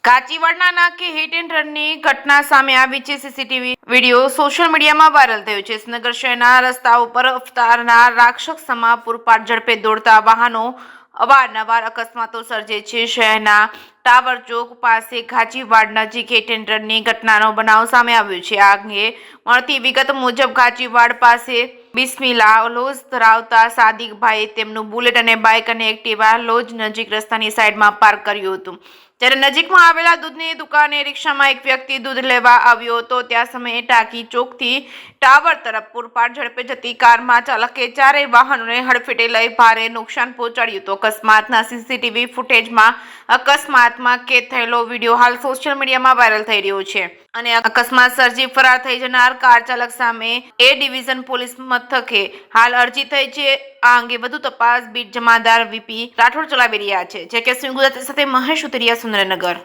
કાચીવાડના નાકે hit and રનની ઘટના સામે આવી છે। સીસીટીવી વિડીયો સોશિયલ મીડિયામાં વાયરલ થયો છે। સુરેન્દ્રનગર શહેરના રસ્તાઓ પર અવતારના રાક્ષસ સમા પૂરપાટ ઝડપે દોડતા વાહનો અવારનવાર અકસ્માતો સર્જે છે। શહેરના ટાવર ચોક પાસે કાચીવાડ નજીક હિટ એન્ડ રનની ઘટનાનો બનાવ સામે આવ્યો છે। આ અંગે મળતી વિગત મુજબ કાચીવાડ પાસે બિસ્મિલ્લા લોજ ધરાવતા સાદિકભાઈએ તેમનું બુલેટ અને બાઇક અને એક્ટિવા લોજ નજીક રસ્તાની સાઈડમાં પાર્ક કર્યું હતું। ત્યારે નજીકમાં આવેલા દૂધની દુકાને રિક્ષામાં એક વ્યક્તિ દૂધ લેવા આવ્યો હતો। ત્યાં સમયે ટાંકી ચોકથી ટાવર તરફ પૂરપાટ ઝડપે જતી કારમાં ચાલકે ચારેય વાહનોને હડફેટે લઈ ભારે નુકસાન પહોંચાડ્યું હતું। અકસ્માતના સીસીટીવી ફૂટેજમાં અકસ્માતમાં કેદ થયેલો વિડીયો હાલ સોશિયલ મીડિયામાં વાયરલ થઈ રહ્યો છે અને અકસ્માત સર્જી ફરાર થઈ જનાર કાર ચાલક સામે એ ડિવિઝન પોલીસ મથકે હાલ અરજી થઈ છે। આ અંગે વધુ તપાસ બીટ જમાદાર વીપી રાઠોડ ચલાવી રહ્યા છે। જે કે ગુજરાતી સાથે મહેશ ઉતરિયા, સુરેન્દ્રનગર।